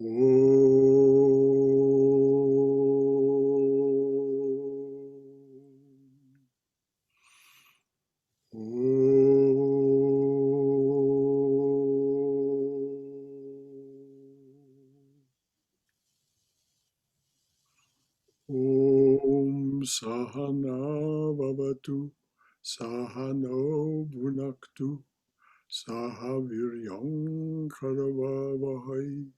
Om Sahana Vavatu Sahano Bhunaktu Sahaviryam Karavavahai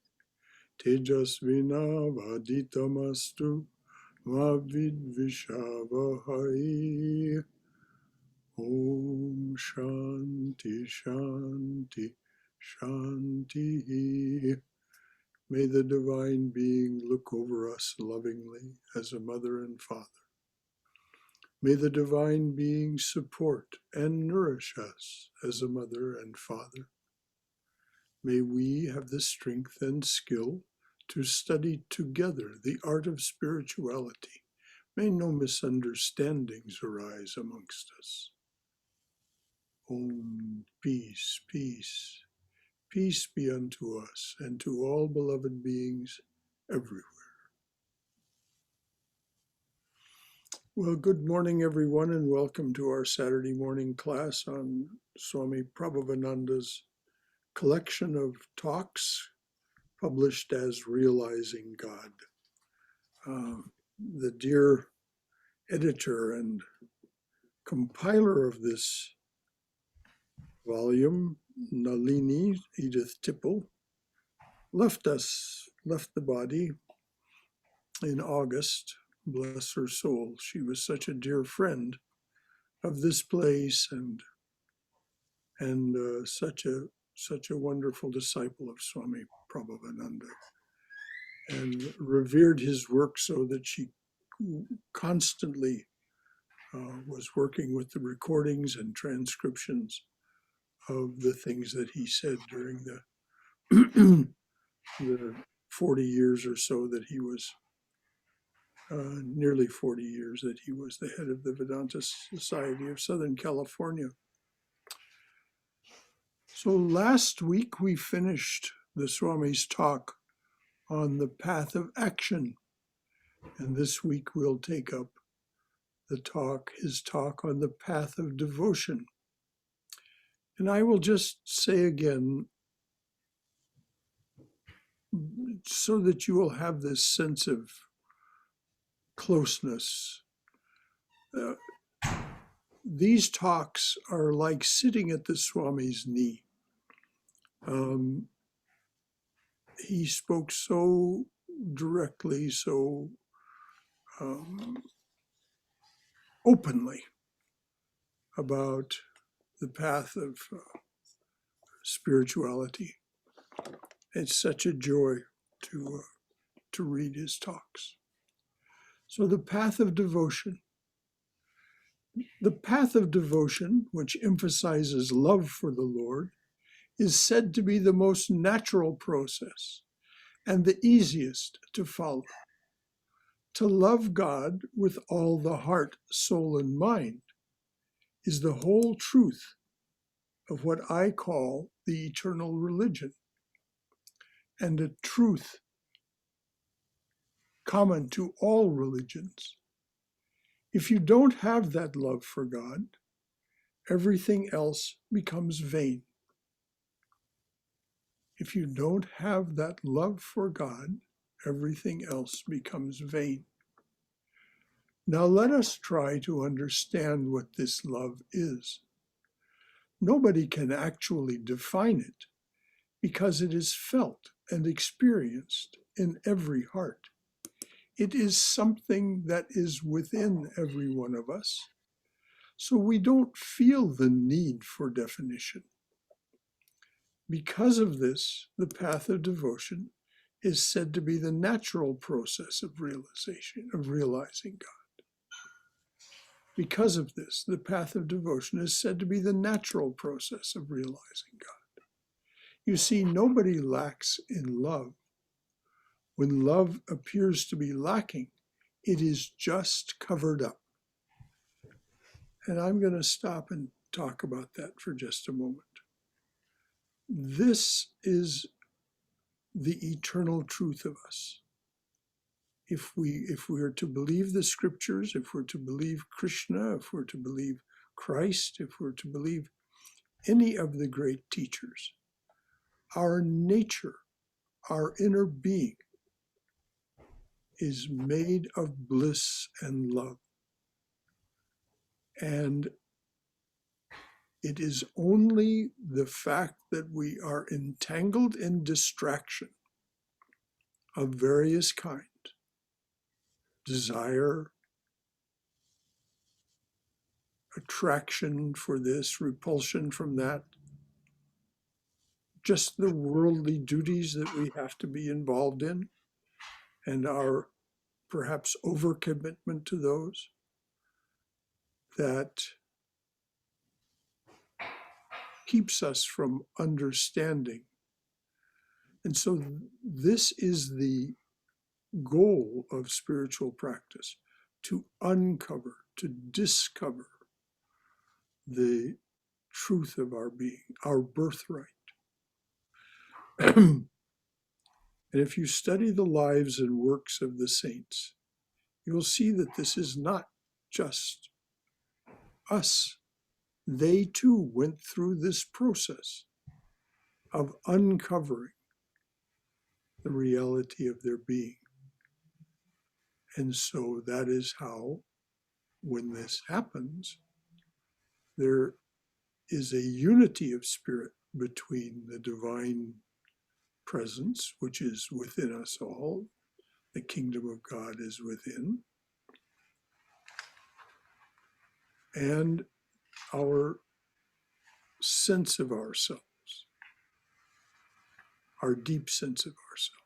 Tejasvina Vaditamastu Mavidvishavahai. Om Shanti Shanti Shanti. May the Divine Being look over us lovingly as a mother and father. May the Divine Being support and nourish us as a mother and father. May we have the strength and skill to study together the art of spirituality. May no misunderstandings arise amongst us. Om, peace, peace. Peace be unto us and to all beloved beings everywhere. Well, good morning, everyone, and welcome to our Saturday morning class on Swami Prabhavananda's collection of talks published as Realizing God. The dear editor and compiler of this volume, Nalini Edith Tipple, left the body in August. Bless her soul. She was such a dear friend of this place and such a wonderful disciple of Swami Prabhavananda, and revered his work so that she constantly was working with the recordings and transcriptions of the things that he said during the 40 years or so that he was, nearly 40 years that he was the head of the Vedanta Society of Southern California. So last week we finished the Swami's talk on the path of action, and this week we'll take up his talk on the path of devotion. And I will just say again, so that you will have this sense of closeness. These talks are like sitting at the Swami's knee. He spoke so directly, so openly about the path of spirituality. It's such a joy to read his talks. So the path of devotion. The path of devotion, which emphasizes love for the Lord, is said to be the most natural process and the easiest to follow. To love God with all the heart, soul, and mind is the whole truth of what I call the eternal religion, and a truth common to all religions. If you don't have that love for God, everything else becomes vain. If you don't have that love for God, everything else becomes vain. Now let us try to understand what this love is. Nobody can actually define it because it is felt and experienced in every heart. It is something that is within every one of us, so we don't feel the need for definition. Because of this, the path of devotion is said to be the natural process of realizing God. Because of this, the path of devotion is said to be the natural process of realizing God. You see, nobody lacks in love. When love appears to be lacking, it is just covered up. And I'm going to stop and talk about that for just a moment. This is the eternal truth of us. If we are to believe the scriptures, if we're to believe Krishna, if we're to believe Christ, if we're to believe any of the great teachers, our nature, our inner being is made of bliss and love. And it is only the fact that we are entangled in distraction of various kinds, desire, attraction for this, repulsion from that, just the worldly duties that we have to be involved in, and our perhaps overcommitment to those, that keeps us from understanding. And so this is the goal of spiritual practice, to uncover, to discover the truth of our being, our birthright. And if you study the lives and works of the saints, you will see that this is not just us. They too went through this process of uncovering the reality of their being. And so that is how, when this happens, there is a unity of spirit between the divine presence, which is within us all. The kingdom of God is within. And our sense of ourselves, our deep sense of ourselves.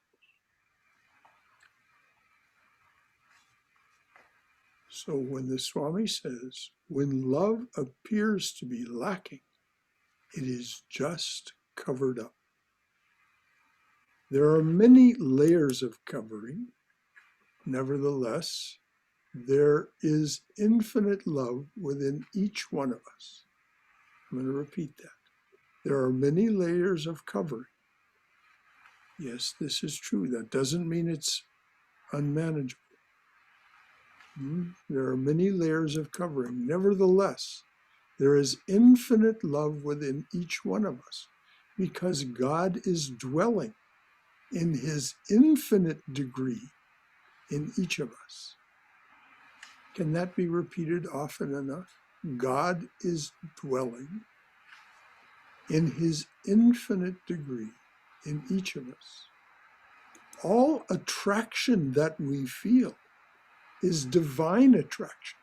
So when the Swami says, when love appears to be lacking, it is just covered up. There are many layers of covering. Nevertheless, there is infinite love within each one of us. I'm going to repeat that. There are many layers of covering. Yes, this is true. That doesn't mean it's unmanageable. There are many layers of covering. Nevertheless, there is infinite love within each one of us because God is dwelling in his infinite degree in each of us. Can that be repeated often enough? God is dwelling in his infinite degree in each of us. All attraction that we feel is divine attraction.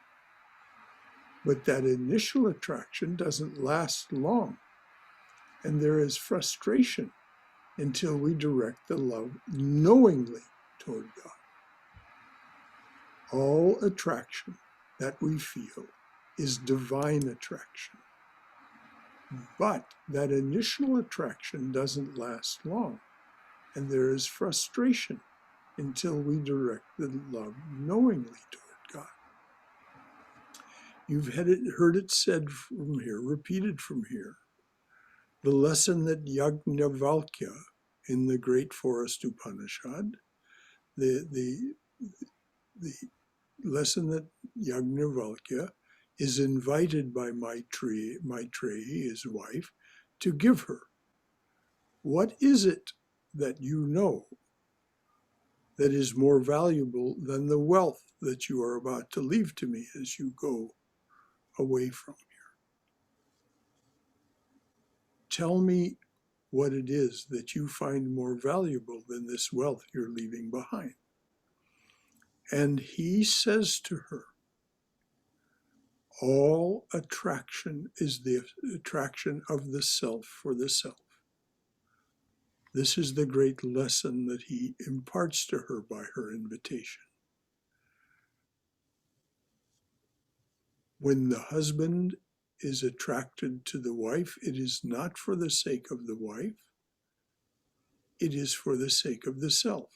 But that initial attraction doesn't last long. And there is frustration until we direct the love knowingly toward God. All attraction that we feel is divine attraction. But that initial attraction doesn't last long. And there is frustration until we direct the love knowingly toward God. You've heard it said from here, repeated from here, the lesson that Yajnavalkya in the Great Forest Upanishad, the lesson that Yajnavalkya is invited by Maitreyi, his wife, to give her. What is it that you know that is more valuable than the wealth that you are about to leave to me as you go away from here? Tell me what it is that you find more valuable than this wealth you're leaving behind. And he says to her, all attraction is the attraction of the self for the self. This is the great lesson that he imparts to her by her invitation. When the husband is attracted to the wife, it is not for the sake of the wife, it is for the sake of the self.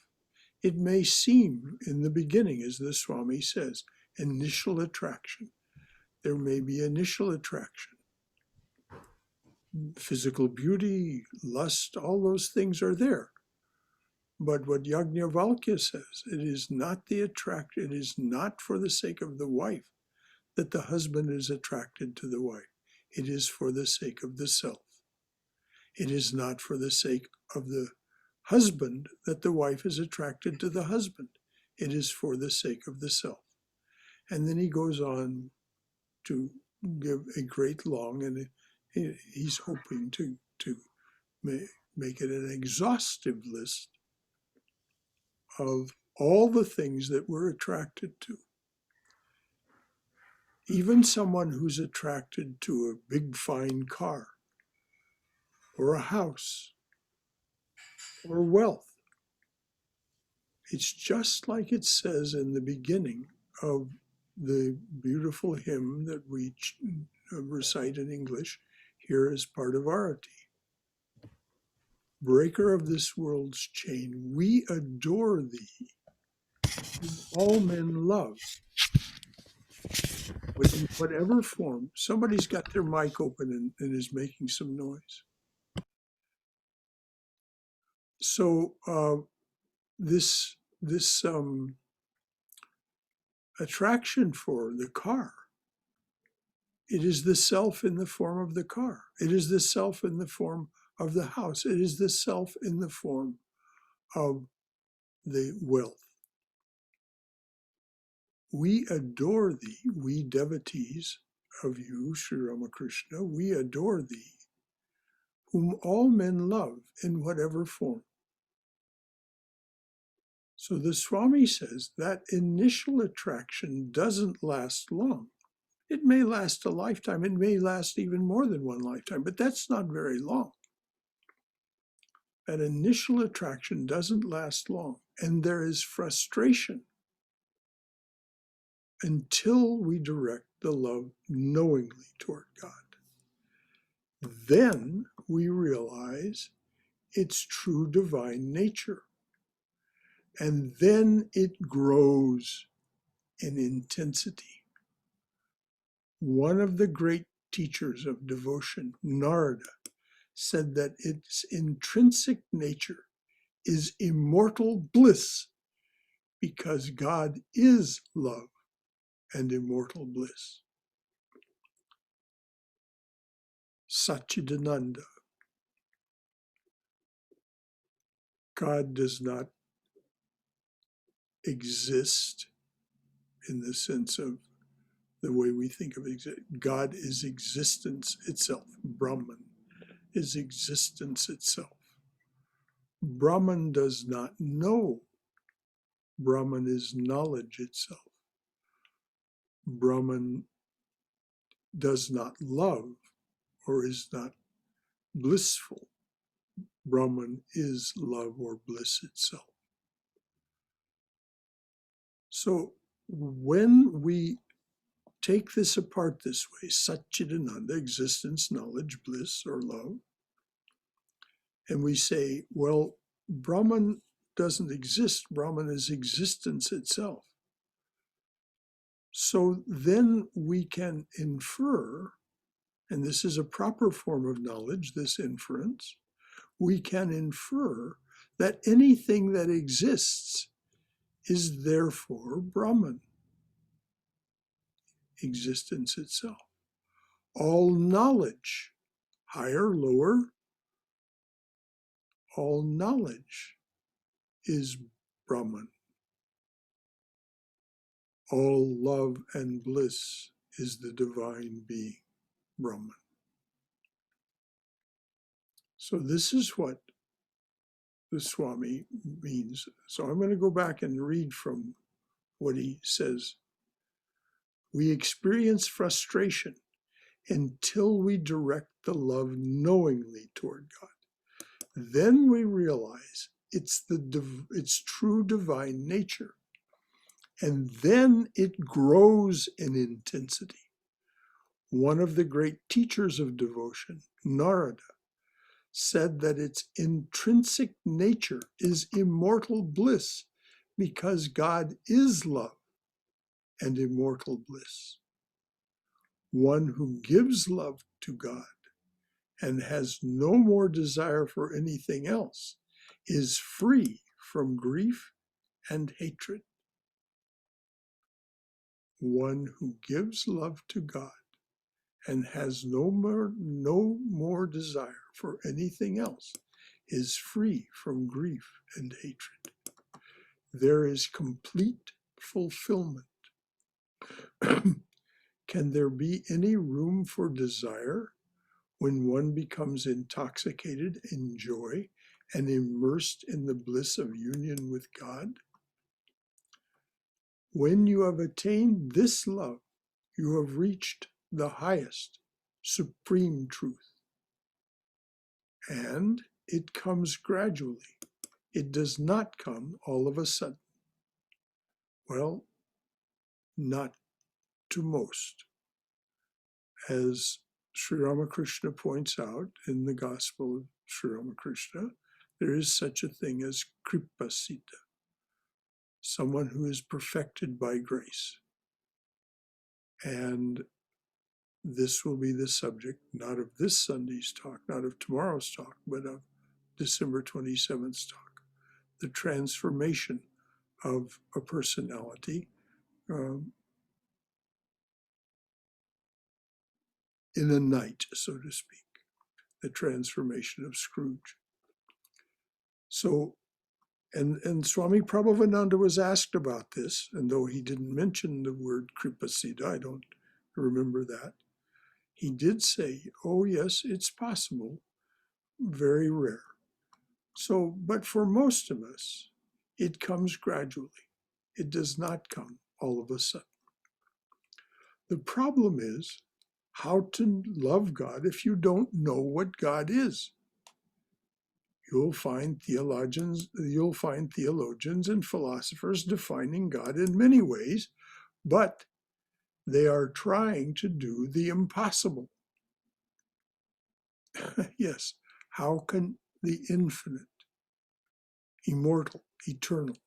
It may seem in the beginning, as the Swami says, initial attraction. There may be initial attraction. Physical beauty, lust, all those things are there. But what Yajnavalkya says, it is not it is not for the sake of the wife that the husband is attracted to the wife. It is for the sake of the self. It is not for the sake of the husband that the wife is attracted to the husband. It is for the sake of the self. And then he goes on to give a great long, and he's hoping to make it an exhaustive list of all the things that we're attracted to. Even someone who's attracted to a big, fine car, or a house, or wealth. It's just like it says in the beginning of the beautiful hymn that we recite in English here as part of Arati. Breaker of this world's chain, we adore thee, whom all men love. In whatever form. Somebody's got their mic open and is making some noise. So this attraction for the car, it is the self in the form of the car. It is the self in the form of the house. It is the self in the form of the wealth. We adore thee, we devotees of you, Sri Ramakrishna, we adore thee, whom all men love in whatever form. So the Swami says that initial attraction doesn't last long. It may last a lifetime, it may last even more than one lifetime, but that's not very long. That initial attraction doesn't last long, and there is frustration until we direct the love knowingly toward God. Then we realize its true divine nature. And then it grows in intensity. One of the great teachers of devotion, Narada, said that its intrinsic nature is immortal bliss because God is love and immortal bliss. Satchidananda. God does not exist in the sense of the way we think of it. God is existence itself. Brahman is existence itself. Brahman does not know. Brahman is knowledge itself. Brahman does not love or is not blissful. Brahman is love or bliss itself. So when we take this apart this way, Satchidananda, existence, knowledge, bliss, or love, and we say, well, Brahman doesn't exist. Brahman is existence itself. So then we can infer, and this is a proper form of knowledge, this inference, we can infer that anything that exists is therefore Brahman, existence itself. All knowledge, higher, lower, all knowledge is Brahman. All love and bliss is the divine being, Brahman. So this is what the Swami means. So I'm going to go back and read from what he says. We experience frustration until we direct the love knowingly toward God. Then we realize it's true divine nature. And then it grows in intensity. One of the great teachers of devotion, Narada, said that its intrinsic nature is immortal bliss because God is love and immortal bliss. One who gives love to God and has no more desire for anything else is free from grief and hatred. One who gives love to God and has no more desire for anything else is free from grief and hatred. There is complete fulfillment. Can there be any room for desire when one becomes intoxicated in joy and immersed in the bliss of union with God? When you have attained this love, you have reached the highest, supreme truth. And it comes gradually. It does not come all of a sudden. Well, not to most. As Sri Ramakrishna points out in the Gospel of Sri Ramakrishna, there is such a thing as kripasita, someone who is perfected by grace. And this will be the subject, not of this Sunday's talk, not of tomorrow's talk, but of December 27th's talk, the transformation of a personality in a night, so to speak, the transformation of Scrooge. So, and Swami Prabhavananda was asked about this, and though he didn't mention the word kripasita, I don't remember that, he did say, oh yes, it's possible, very rare. So, but for most of us, it comes gradually. It does not come all of a sudden. The problem is how to love God if you don't know what God is. You'll find theologians and philosophers defining God in many ways, but they are trying to do the impossible. Yes, how can the infinite, immortal, eternal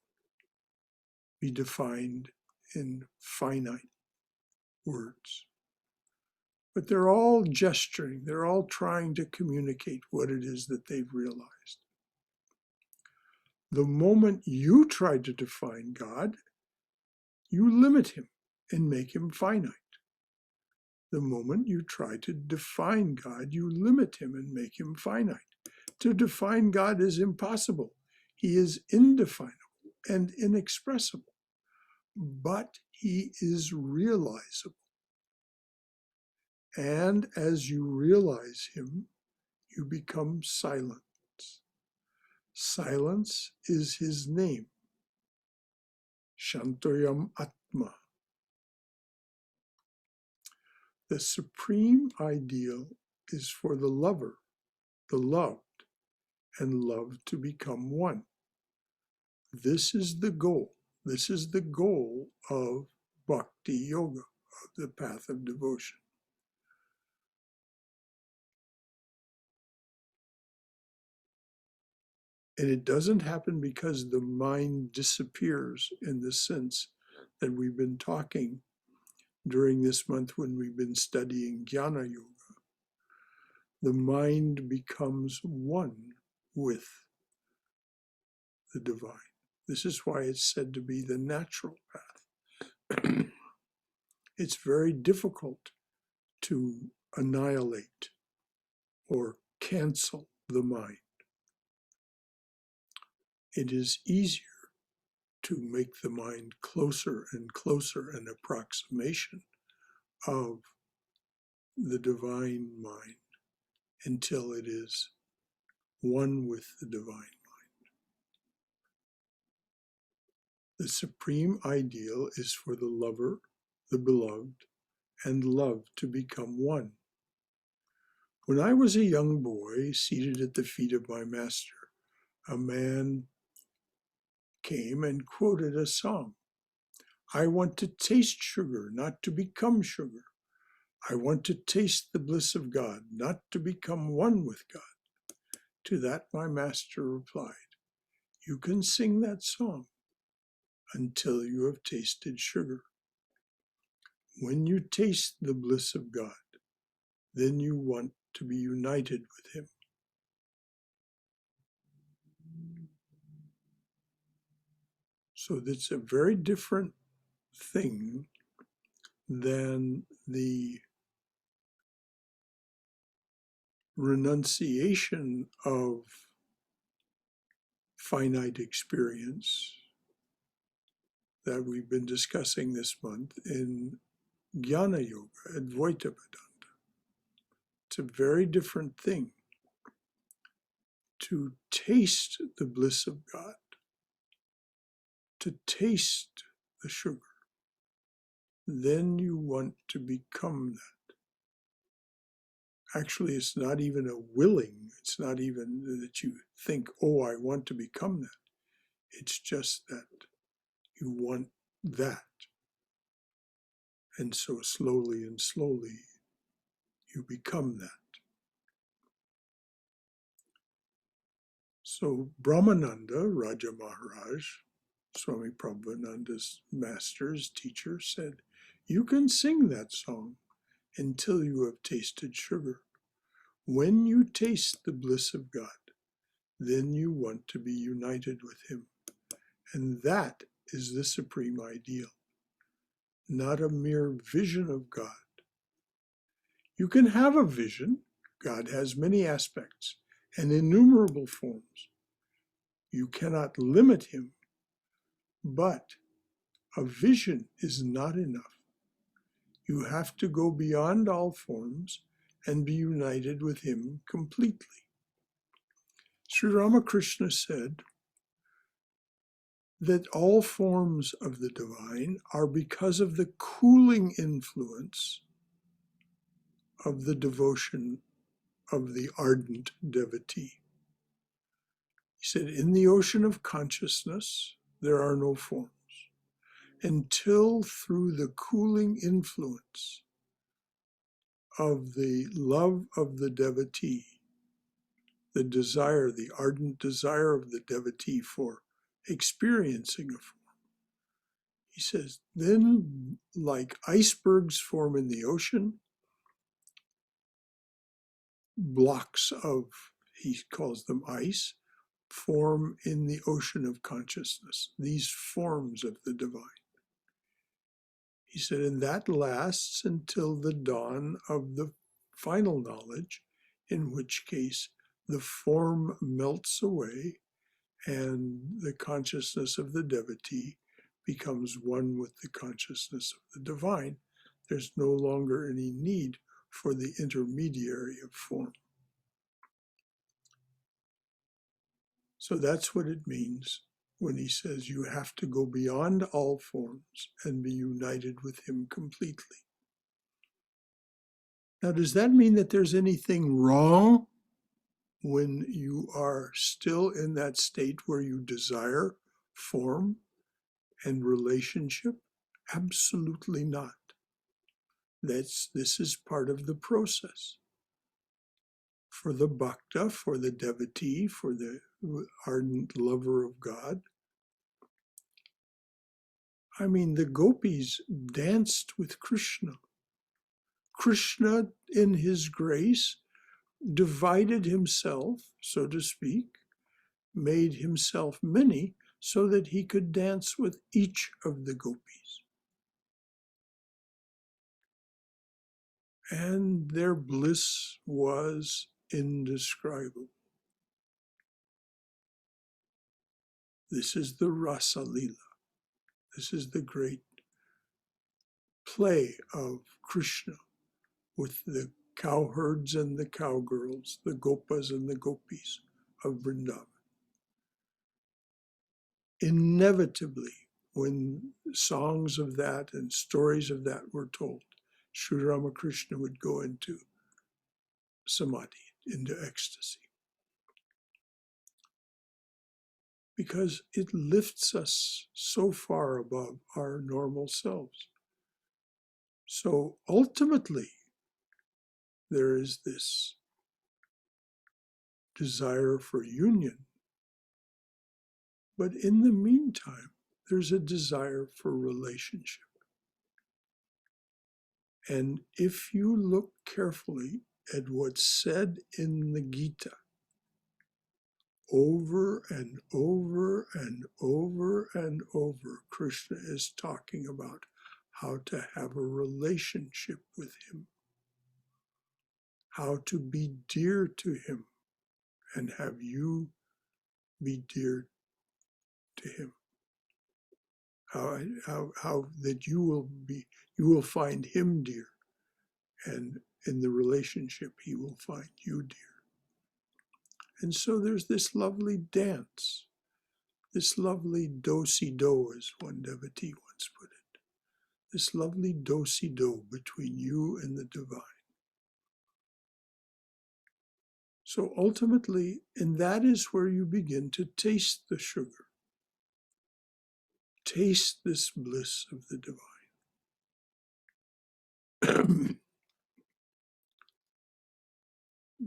be defined in finite words? But they're all gesturing, they're all trying to communicate what it is that they've realized. The moment you try to define God, you limit him and make him finite. The moment you try to define God, you limit him and make him finite. To define God is impossible. He is indefinable and inexpressible, but he is realizable. And as you realize him, you become silent. Silence is his name, Shantoyam Atma. The supreme ideal is for the lover, the loved, and love to become one. This is the goal. This is the goal of bhakti yoga, of the path of devotion. And it doesn't happen because the mind disappears in the sense that we've been talking during this month when we've been studying Jnana Yoga. The mind becomes one with the divine. This is why it's said to be the natural path. It's very difficult to annihilate or cancel the mind. It is easier to make the mind closer and closer, an approximation of the divine mind until it is one with the divine mind. The supreme ideal is for the lover, the beloved, and love to become one. When I was a young boy seated at the feet of my master, a man came and quoted a song. I want to taste sugar, not to become sugar. I want to taste the bliss of God, not to become one with God. To that my master replied, you can sing that song until you have tasted sugar. When you taste the bliss of God, then you want to be united with him. So that's a very different thing than the renunciation of finite experience that we've been discussing this month in Jnana Yoga, Advaita Vedanta. It's a very different thing to taste the bliss of God, to taste the sugar. Then you want to become that. Actually, it's not even a willing, it's not even that you think, oh, I want to become that. It's just that you want that. And so slowly and slowly, you become that. So Brahmananda, Raja Maharaj, Swami Prabhavananda's master's teacher, said, you can sing that song until you have tasted sugar. When you taste the bliss of God, then you want to be united with Him. And that is the supreme ideal, not a mere vision of God. You can have a vision. God has many aspects and innumerable forms. You cannot limit Him, but a vision is not enough. You have to go beyond all forms and be united with Him completely. Sri Ramakrishna said that all forms of the divine are because of the cooling influence of the devotion of the ardent devotee. He said, in the ocean of consciousness, there are no forms, until through the cooling influence of the love of the devotee, the desire, the ardent desire of the devotee for experiencing a form. He says, then like icebergs form in the ocean, blocks of, he calls them ice, form in the ocean of consciousness, these forms of the divine. He said, and that lasts until the dawn of the final knowledge, in which case the form melts away and the consciousness of the devotee becomes one with the consciousness of the divine. There's no longer any need for the intermediary of form. So that's what it means when he says you have to go beyond all forms and be united with Him completely. Now, does that mean that there's anything wrong when you are still in that state where you desire form and relationship? Absolutely not. This is part of the process. For the bhakta, for the devotee, for the ardent lover of God. I mean, the gopis danced with Krishna. Krishna, in his grace, divided himself, so to speak, made himself many so that he could dance with each of the gopis. And their bliss was indescribable. This is the Rasa Lila. This is the great play of Krishna with the cowherds and the cowgirls, the gopas and the gopis of Vrindavan. Inevitably, when songs of that and stories of that were told, Sri Ramakrishna would go into samadhi, into ecstasy. Because it lifts us so far above our normal selves. So ultimately, there is this desire for union. But in the meantime, there's a desire for relationship. And if you look carefully at what's said in the Gita, over and over and over and over, Krishna is talking about how to have a relationship with him, how to be dear to him, and have you be dear to him. How that you will find him dear, and in the relationship he will find you dear. And so there's this lovely dance, this lovely do-si-do, as one devotee once put it, this lovely do-si-do between you and the divine. So ultimately, and that is where you begin to taste the sugar. Taste this bliss of the divine.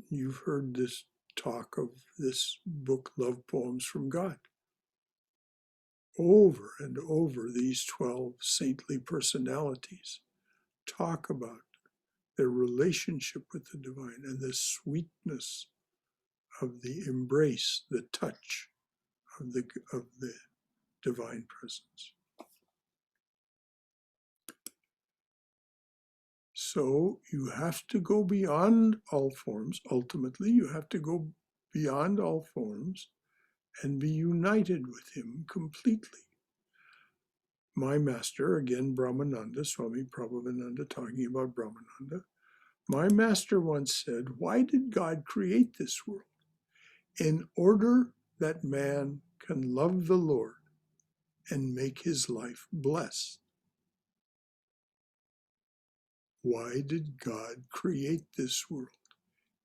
You've heard this talk of this book, Love Poems from God. Over and over, these 12 saintly personalities talk about their relationship with the divine and the sweetness of the embrace, the touch of the divine presence. So you have to go beyond all forms. Ultimately, you have to go beyond all forms and be united with him completely. My master, again, Brahmananda, Swami Prabhavananda, talking about Brahmananda, my master once said, why did God create this world? In order that man can love the Lord and make his life blessed. Why did God create this world?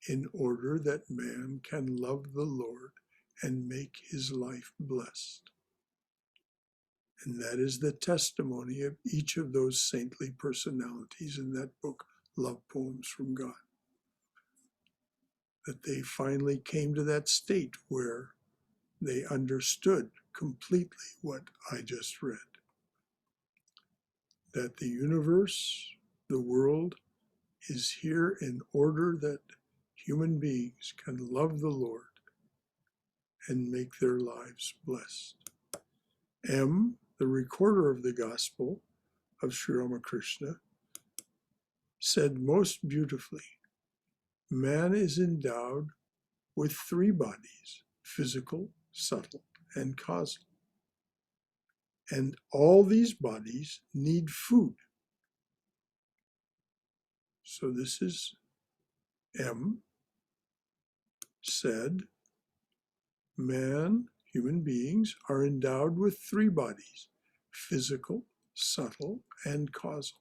In order that man can love the Lord and make his life blessed. And that is the testimony of each of those saintly personalities in that book, Love Poems from God. That they finally came to that state where they understood completely what I just read. That the universe, the world, is here in order that human beings can love the Lord and make their lives blessed. M, the recorder of the Gospel of Sri Ramakrishna, said most beautifully, man is endowed with 3 bodies, physical, subtle, and causal. And all these bodies need food. So this is M, said, man, human beings, are endowed with 3 bodies, physical, subtle, and causal.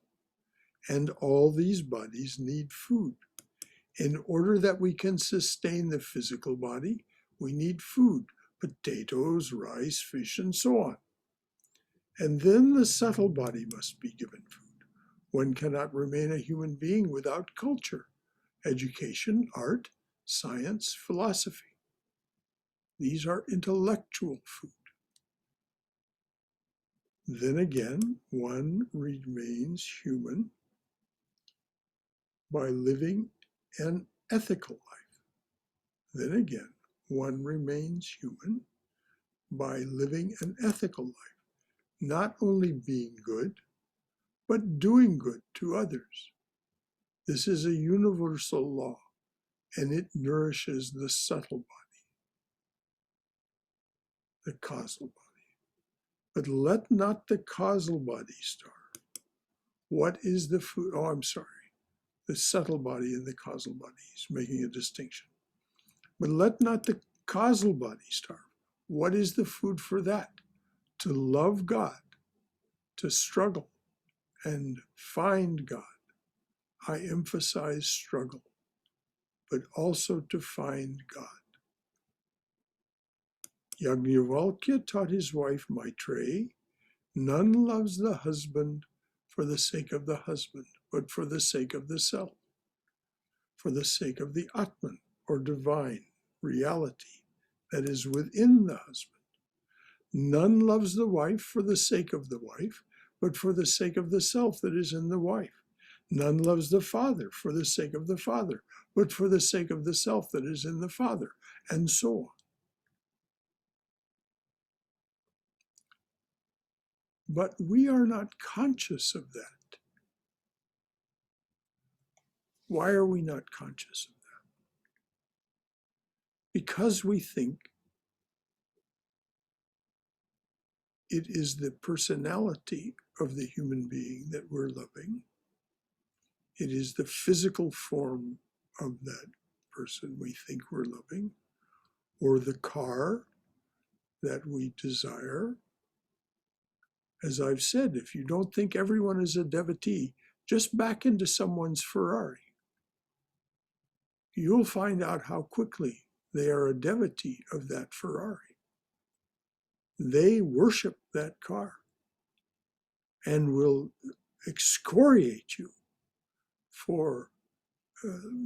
And all these bodies need food. In order that we can sustain the physical body, we need food, potatoes, rice, fish, and so on. And then the subtle body must be given food. One cannot remain a human being without culture, education, art, science, philosophy. These are intellectual food. Then again, one remains human by living an ethical life. Then again, one remains human by living an ethical life, not only being good, but doing good to others. This is a universal law, and it nourishes the subtle body, the causal body. But let not the causal body starve. What is the food? Oh, I'm sorry. The subtle body and the causal body. He's making a distinction. But let not the causal body starve. What is the food for that? To love God, to struggle and find God. I emphasize struggle, but also to find God. Yajnavalkya taught his wife Maitreyi, none loves the husband for the sake of the husband, but for the sake of the self, for the sake of the Atman, or divine reality that is within the husband. None loves the wife for the sake of the wife, but for the sake of the self that is in the wife. None loves the father for the sake of the father, but for the sake of the self that is in the father, and so on. But we are not conscious of that. Why are we not conscious of that? Because we think it is the personality of the human being that we're loving. It is the physical form of that person we think we're loving, or the car that we desire. As I've said, if you don't think everyone is a devotee, just back into someone's Ferrari. You'll find out how quickly they are a devotee of that Ferrari. They worship that car and will excoriate you for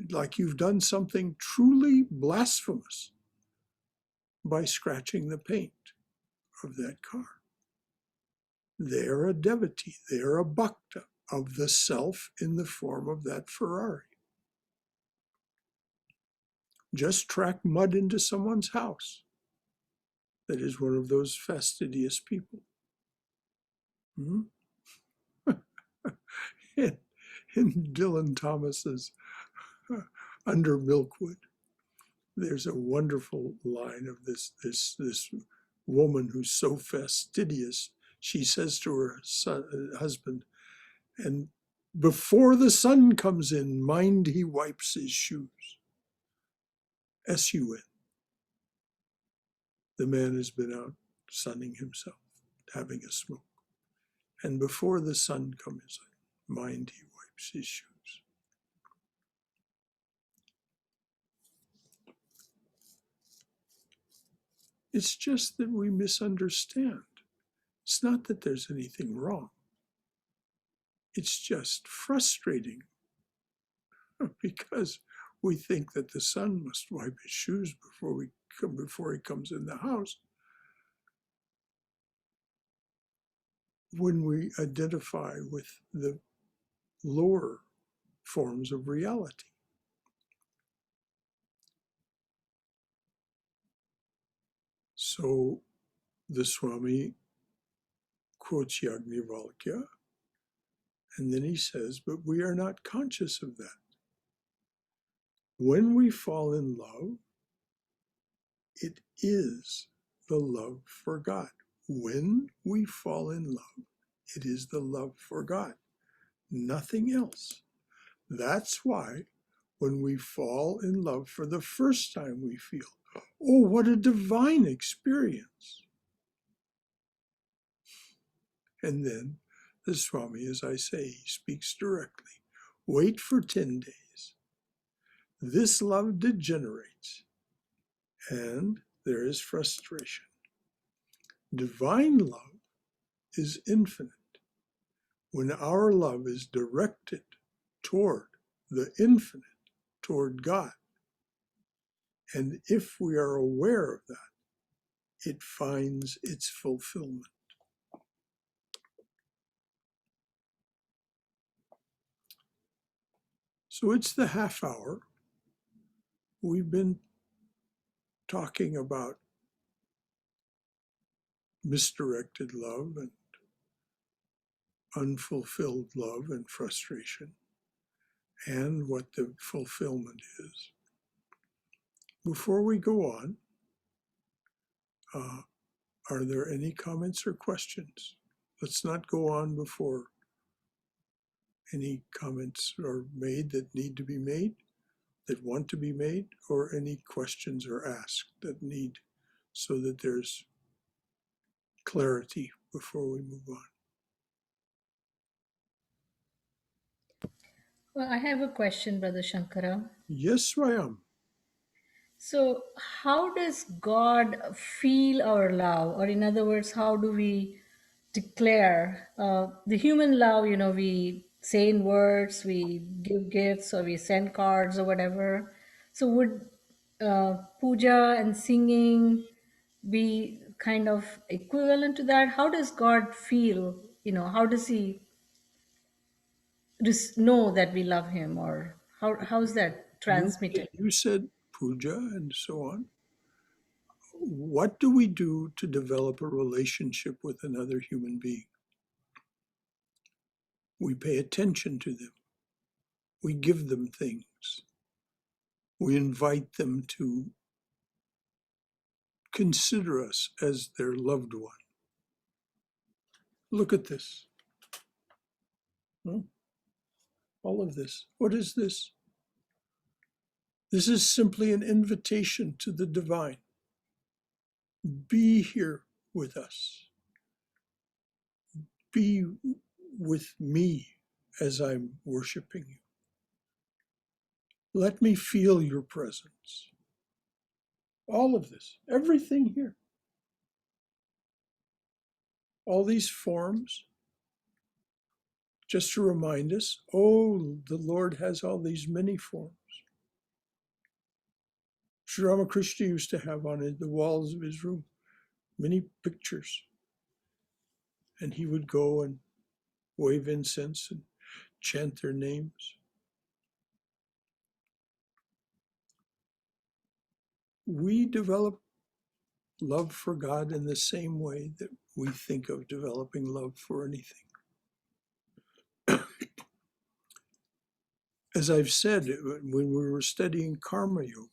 like you've done something truly blasphemous by scratching the paint of that car. They're a devotee, they're a bhakta of the self in the form of that Ferrari. Just track mud into someone's house that is one of those fastidious people. Hmm? in Dylan Thomas's Under Milkwood, there's a wonderful line of this woman who's so fastidious. She says to her husband, and before the sun comes in, mind he wipes his shoes. S-U-N. The man has been out sunning himself, having a smoke. And before the sun comes in, mind he wipes his shoes. It's just that we misunderstand. It's not that there's anything wrong. It's just frustrating because we think that the son must wipe his shoes before he comes in the house. When we identify with the lower forms of reality. So the Swami quotes Yajnavalkya, and then he says, but we are not conscious of that. When we fall in love, it is the love for God. When we fall in love, it is the love for God, nothing else. That's why when we fall in love for the first time, we feel, oh, what a divine experience. And then the Swami, as I say, he speaks directly. Wait for 10 days. This love degenerates, and there is frustration. Divine love is infinite. When our love is directed toward the infinite, toward God, and if we are aware of that, it finds its fulfillment. So it's the half hour. We've been talking about misdirected love and unfulfilled love and frustration, and what the fulfillment is. Before we go on, are there any comments or questions? Let's not go on before any comments are made that need to be made, that want to be made, or any questions are asked that need, so that there's clarity before we move on. Well, I have a question, Brother Shankara. Yes, Swayam. So, how does God feel our love? Or, in other words, how do we declare the human love? You know, we say in words, we give gifts, or we send cards, or whatever. So, would puja and singing be kind of equivalent to that? How does God feel? You know, how does He know that we love Him, or how's that transmitted? You said puja and so on. What do we do to develop a relationship with another human being? We pay attention to them. We give them things. We invite them to consider us as their loved one. Look at this. All of this. What is this? This is simply an invitation to the divine. Be here with us. Be with me as I'm worshiping you. Let me feel your presence. All of this, everything here. All these forms, just to remind us, oh, the Lord has all these many forms. Sri Ramakrishna used to have on the walls of his room many pictures. And he would go and wave incense and chant their names. We develop love for God in the same way that we think of developing love for anything. As I've said, when we were studying karma yoga,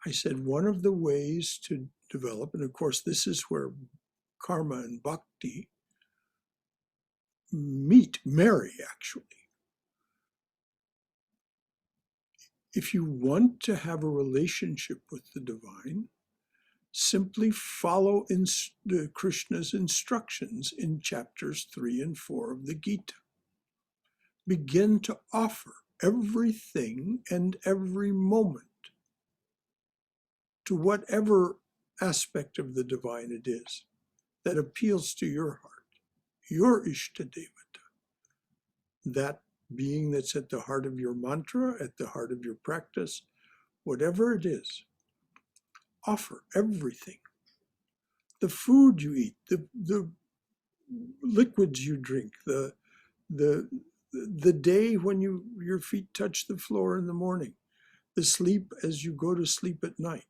I said one of the ways to develop, and of course this is where karma and bhakti marry actually. If you want to have a relationship with the divine, simply follow Krishna's instructions in chapters 3 and 4 of the Gita. Begin to offer everything and every moment to whatever aspect of the divine it is that appeals to your heart, your Ishtadevata, that being that's at the heart of your mantra, at the heart of your practice, whatever it is, offer everything. The food you eat, the liquids you drink, the day when your feet touch the floor in the morning, the sleep as you go to sleep at night.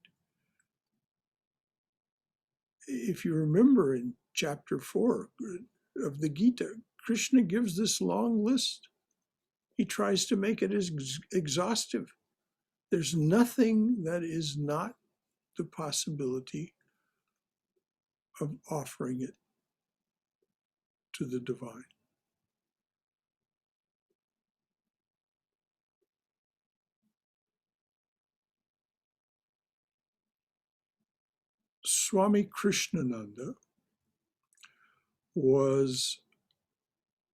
If you remember in chapter 4 of the Gita, Krishna gives this long list. He tries to make it as exhaustive. There's nothing that is not the possibility of offering it to the divine. Swami Krishnananda was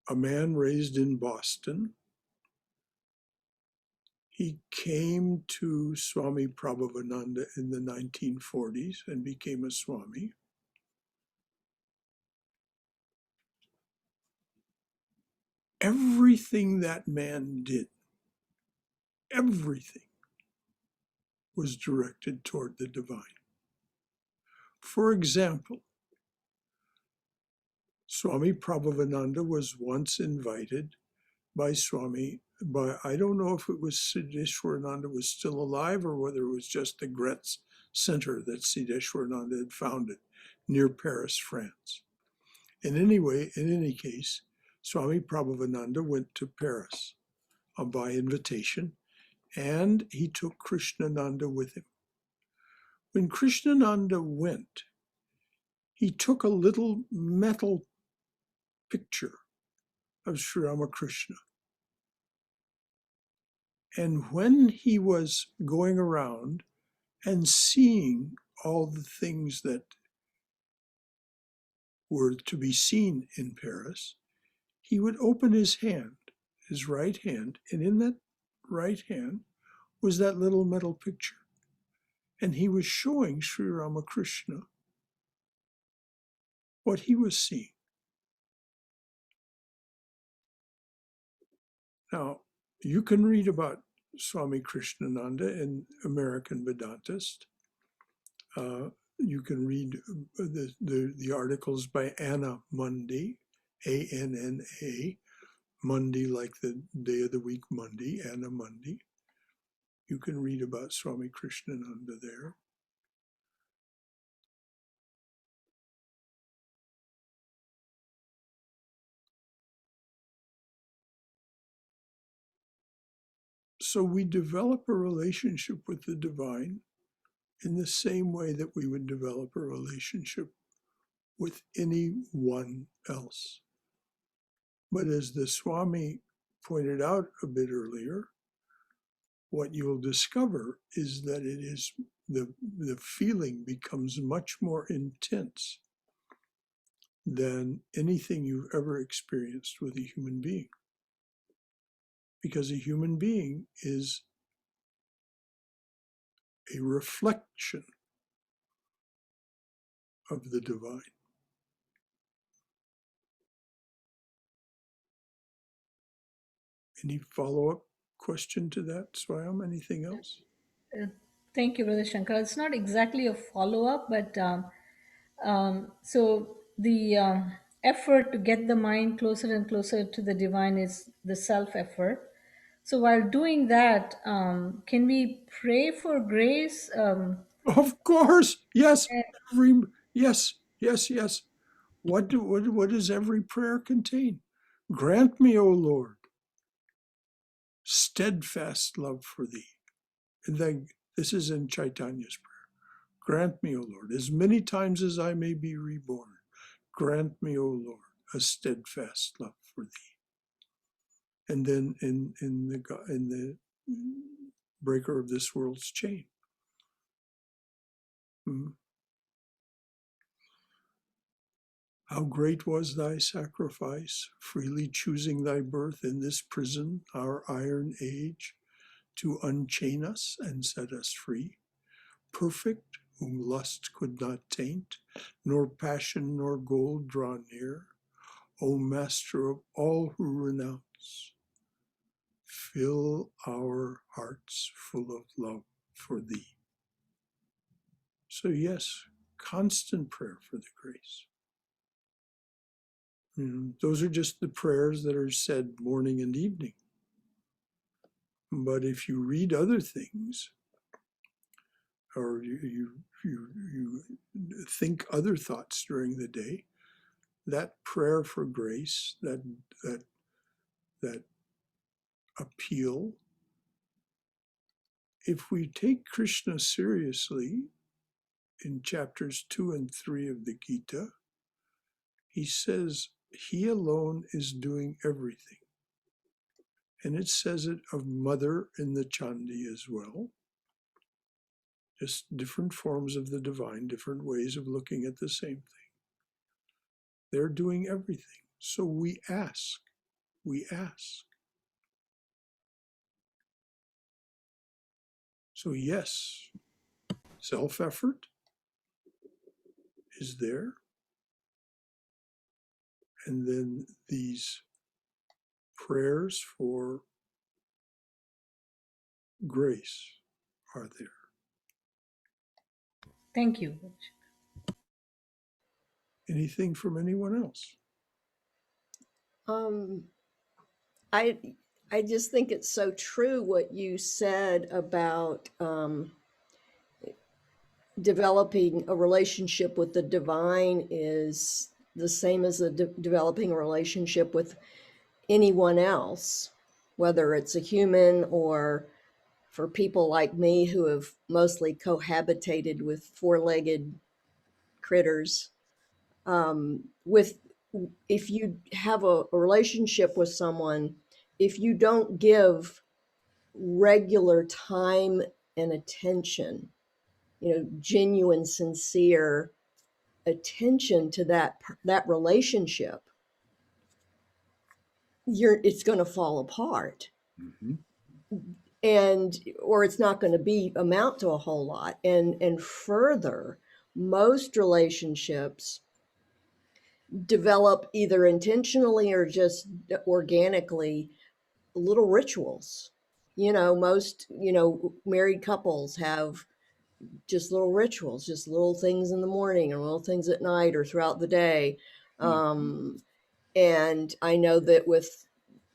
a man raised in Boston. He came to Swami Prabhavananda in the 1940s and became a Swami. Everything that man did, everything was directed toward the divine. For example, Swami Prabhavananda was once invited by I don't know if it was Siddheshwarananda was still alive or whether it was just the Gretz Center that Siddheshwarananda had founded near Paris, France. In any case, Swami Prabhavananda went to Paris by invitation, and he took Krishnananda with him. When Krishnananda went, he took a little metal picture of Sri Ramakrishna. And when he was going around and seeing all the things that were to be seen in Paris, he would open his hand, his right hand, and in that right hand was that little metal picture. And he was showing Sri Ramakrishna what he was seeing. Now, you can read about Swami Krishnananda in American Vedantist. You can read the articles by Anna Mundy, A-N-N-A, Monday like the day of the week Monday, Anna Mundy. You can read about Swami Krishnananda there. So we develop a relationship with the divine in the same way that we would develop a relationship with anyone else. But as the Swami pointed out a bit earlier, what you'll discover is that it is the feeling becomes much more intense than anything you've ever experienced with a human being. Because a human being is a reflection of the divine. Any follow-up question to that, Swayam? Anything else? Thank you, Brother Shankara. It's not exactly a follow up, but so the effort to get the mind closer and closer to the divine is the self effort. So while doing that, can we pray for grace? Of course, yes. Yes, yes, yes. What does every prayer contain? Grant me, O Lord, steadfast love for thee. And then this is in Chaitanya's prayer. Grant me, O Lord, as many times as I may be reborn. Grant me, O Lord, a steadfast love for thee. And then in the breaker of this world's chain. How great was thy sacrifice, freely choosing thy birth in this prison, our iron age, to unchain us and set us free. Perfect, whom lust could not taint, nor passion nor gold draw near. O Master of all who renounce, fill our hearts full of love for thee. So yes, constant prayer for the grace. Those are just the prayers that are said morning and evening. But if you read other things, or you think other thoughts during the day, that prayer for grace, that appeal, if we take Krishna seriously, in chapters 2 and 3 of the Gita, he says he alone is doing everything. And it says it of Mother in the Chandi as well. Just different forms of the divine, different ways of looking at the same thing. They're doing everything. So we ask. So yes, self-effort is there. And then these prayers for grace are there. Thank you. Anything from anyone else? I just think it's so true what you said about developing a relationship with the divine is the same as developing a relationship with anyone else, whether it's a human or for people like me who have mostly cohabitated with four-legged critters. If you have a relationship with someone, if you don't give regular time and attention, genuine, sincere attention to that relationship, it's going to fall apart. Mm-hmm. Or it's not going to amount to a whole lot. And further, most relationships develop either intentionally or just organically little rituals. Most married couples have just little rituals, just little things in the morning and little things at night or throughout the day. And I know that with,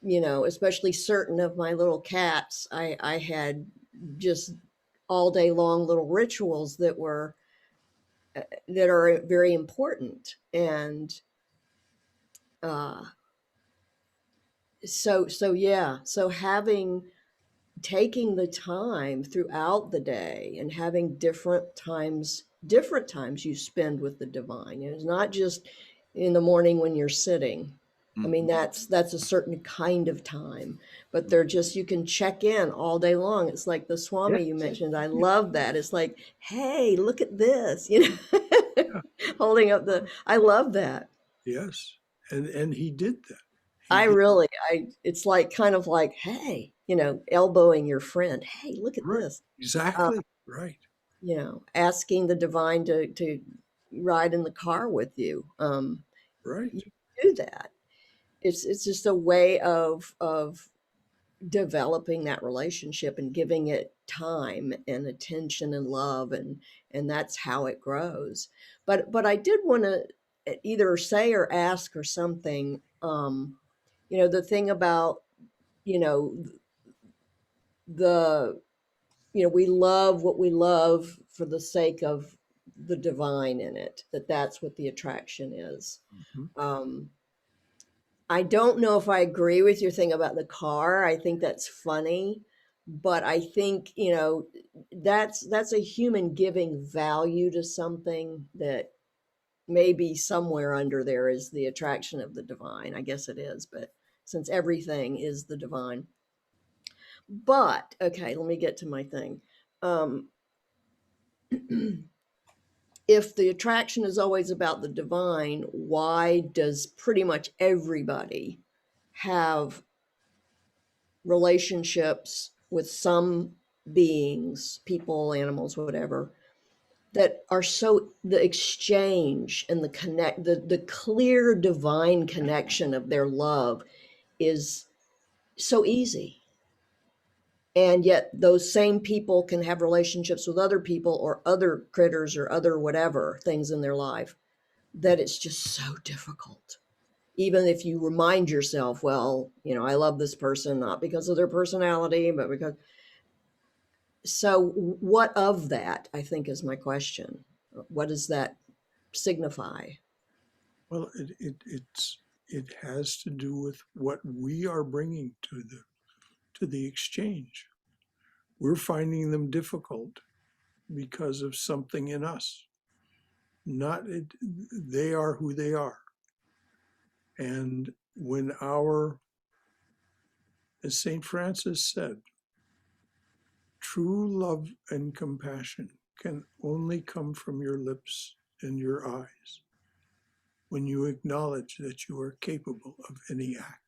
especially certain of my little cats, I had just all day long little rituals that are very important. And so having taking the time throughout the day and having different times you spend with the divine. And it's not just in the morning when you're sitting. I mean, that's a certain kind of time, but they're just, you can check in all day long. It's like the Swami you mentioned. I love that. It's like, hey, look at this, Yeah. holding up I love that. Yes. And he did that. It's like kind of like, hey, elbowing your friend. Hey, look at Right. this. Exactly. Right. Asking the divine to ride in the car with you. Right. You do that. It's just a way of developing that relationship and giving it time and attention and love, and that's how it grows. But I did want to either say or ask or something. The thing about you know the we love what we love for the sake of the divine in it, that's what the attraction is. Mhm. I don't know if I agree with your thing about the car. I think that's funny, but I think that's a human giving value to something that maybe somewhere under there is the attraction of the divine. I guess it is, but since everything is the divine. But okay, let me get to my thing. um if the attraction is always about the divine, why does pretty much everybody have relationships with some beings, people, animals, whatever, that are so, the exchange and the clear divine connection of their love is so easy? And yet those same people can have relationships with other people or other critters or other whatever things in their life, that it's just so difficult. Even if you remind yourself, well, I love this person not because of their personality, but because. So, what of that, I think, is my question. What does that signify? Well, it has to do with what we are bringing to the exchange. We're finding them difficult because of something in us. Not it, they are who they are. And when as St. Francis said, true love and compassion can only come from your lips and your eyes when you acknowledge that you are capable of any act.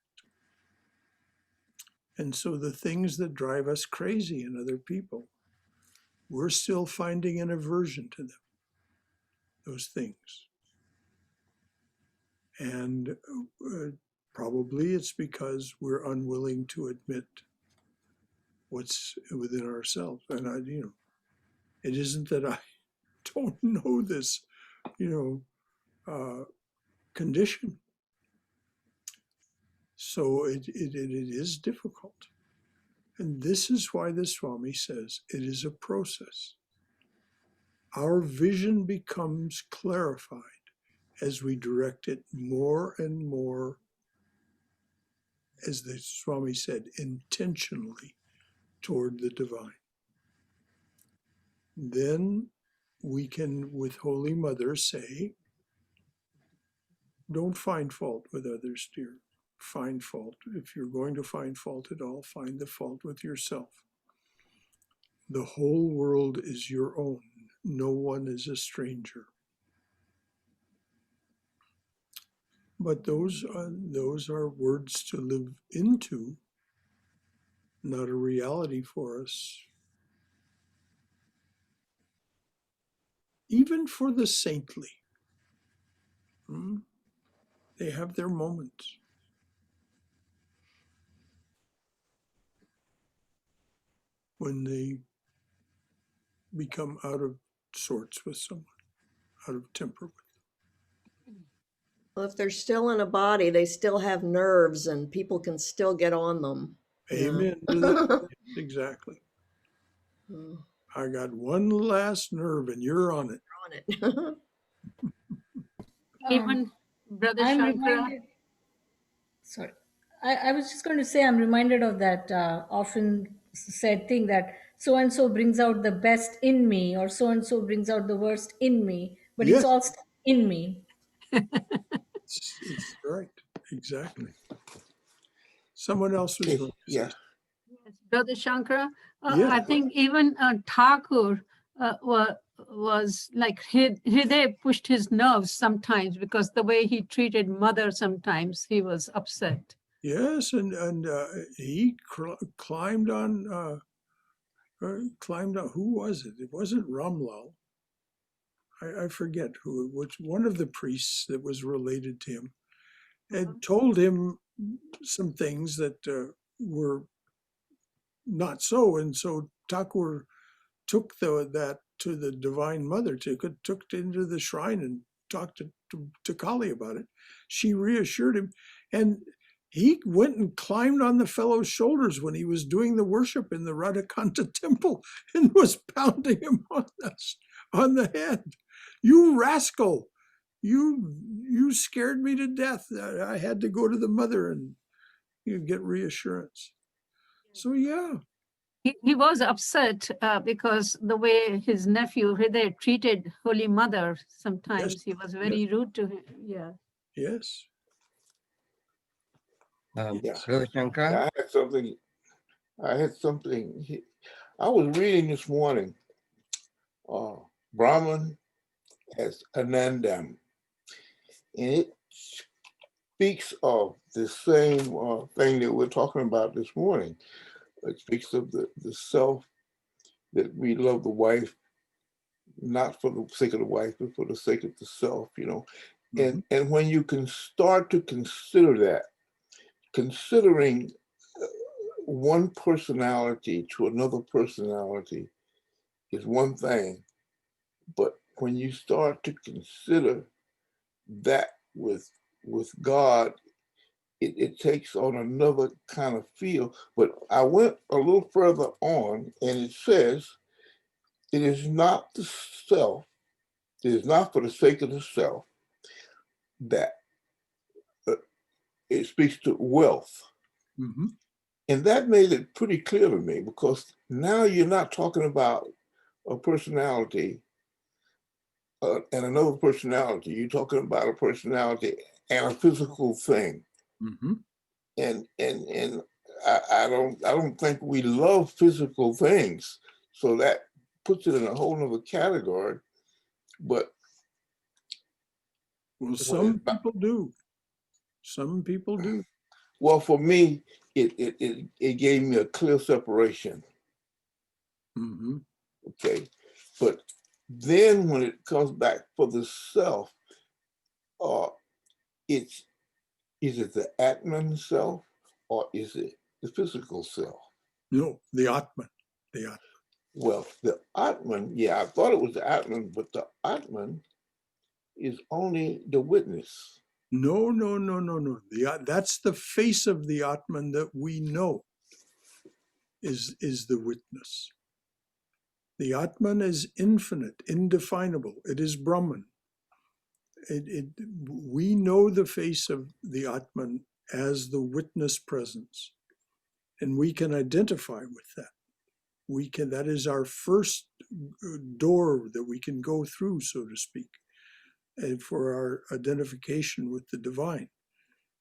And so the things that drive us crazy in other people, we're still finding an aversion to them, those things. And probably it's because we're unwilling to admit what's within ourselves. And it isn't that I don't know this, condition. So it is difficult. And this is why the Swami says it is a process. Our vision becomes clarified as we direct it more and more, as the Swami said, intentionally toward the divine. Then we can, with Holy Mother, say, don't find fault with others, dear. Find fault. If you're going to find fault at all, find the fault with yourself. The whole world is your own. No one is a stranger. But those are words to live into, not a reality for us. Even for the saintly, they have their moments when they become out of sorts with someone, out of temper with Well, if they're still in a body, they still have nerves, and people can still get on them. them. Amen to that. Exactly. On I got one last nerve and you're on it. it. Even Brother I'm Shankara. reminded, sorry, I was just going to say, I'm reminded of that often said thing that so and so brings out the best in me, or so and so brings out the worst in me, but it's Yes, all stuck in me. it's right. Exactly. Someone else was going to Yeah. say. Yes, Brother Shankara, Yeah. I think even Thakur was like Hriday pushed his nerves sometimes because the way he treated mother, sometimes he was upset. Yes, and he climbed on. Climbed on. Who was it? It wasn't Ramlal. I forget who. Which one of the priests that was related to him had told him some things that were not so, and so Thakur took that to the Divine Mother, took it into the shrine and talked to Kali about it. She reassured him, and he went and climbed on the fellow's shoulders when he was doing the worship in the Radhakanta temple and was pounding him on the head. You rascal! You scared me to death. I had to go to the mother and get reassurance. So yeah, He was upset because the way his nephew Hriday treated Holy Mother, yes, sometimes he was yes, very rude to him. Yeah. yes, Yeah. Brother Shankar? I had something. I was reading this morning. Brahman as Anandam, and it speaks of the same thing that we're talking about this morning. It speaks of the self, that we love the wife, not for the sake of the wife, but for the sake of the self, Mhm. And when you can start to consider that, considering one personality to another personality is one thing, but when you start to consider that with God, it takes on another kind of feel. But I went a little further on, and it says, it is not the self, it is not for the sake of the self that it speaks to wealth. Mhm. And that made it pretty clear to me, because now you're not talking about a personality and another personality. You're talking about a personality and a physical thing. Mhm. And I don't think we love physical things, so that puts it in a whole nother category. But Well, some people do. Some people do. well, for me, it gave me a clear separation. Mhm. Okay, but then when it comes back for the self, it's is it the Atman self or is it the physical self? No, the Atman. The Atman. Well, the Atman, yeah, I thought it was the Atman, but the Atman is only the witness. No, no, no, no, no. That's the face of the Atman that we know is the witness. The Atman is infinite, indefinable. It is Brahman. We know the face of the Atman as the witness presence, and we can identify with that. That is our first door that we can go through, so to speak, and for our identification with the divine.